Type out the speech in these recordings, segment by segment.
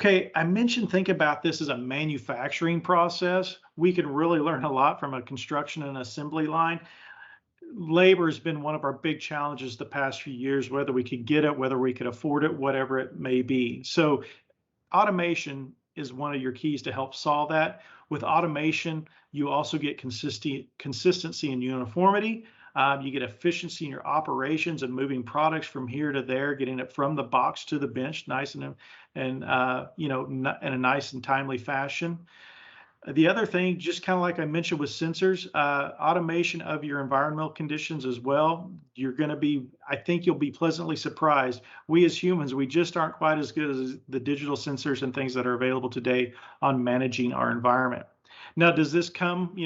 Okay, I mentioned think about this as a manufacturing process. We can really learn a lot from a construction and assembly line. Labor has been one of our big challenges the past few years, whether we could get it, whether we could afford it, whatever it may be. So automation is one of your keys to help solve that. With automation, you also get consistency and uniformity. You get efficiency in your operations and moving products from here to there, getting it from the box to the bench, nice and in a nice and timely fashion. The other thing, just kind of like I mentioned with sensors, automation of your environmental conditions as well. I think you'll be pleasantly surprised. We as humans, we just aren't quite as good as the digital sensors and things that are available today on managing our environment. Now, does this come,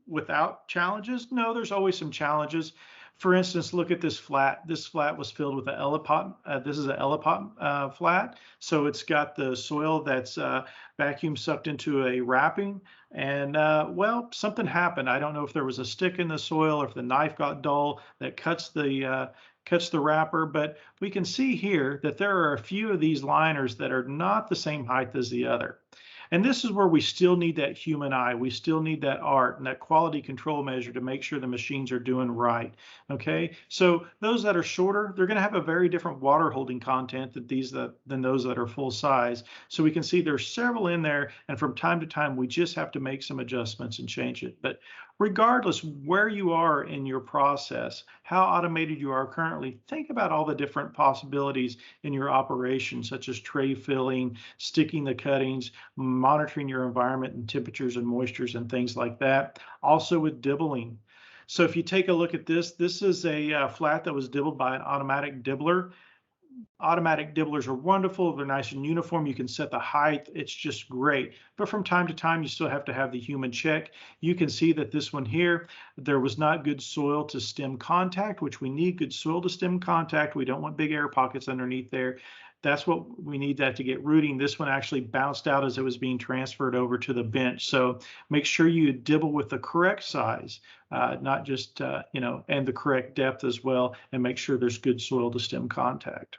without challenges? No, there's always some challenges. For instance, look at this flat. This flat was filled with an Elipot. This is an Elipot flat. So it's got the soil that's vacuum sucked into a wrapping. And well, something happened. I don't know if there was a stick in the soil or if the knife got dull that cuts the wrapper, but we can see here that there are a few of these liners that are not the same height as the other. And this is where we still need that human eye. We still need that art and that quality control measure to make sure the machines are doing right. Okay, so those that are shorter, they're going to have a very different water holding content than those that are full size. So we can see there's several in there, and from time to time, we just have to make some adjustments and change it. But regardless where you are in your process, how automated you are currently, think about all the different possibilities in your operation, such as tray filling, sticking the cuttings, monitoring your environment and temperatures and moistures and things like that. Also with dibbling. So if you take a look at this is a flat that was dibbled by an automatic dibbler. Automatic dibblers are wonderful. They're nice and uniform. You can set the height. It's just great. But from time to time, you still have to have the human check. You can see that this one here, there was not good soil to stem contact, which we need good soil to stem contact. We don't want big air pockets underneath there. That's what we need that to get rooting. This one actually bounced out as it was being transferred over to the bench. So make sure you dibble with the correct size, not just, and the correct depth as well, and make sure there's good soil to stem contact.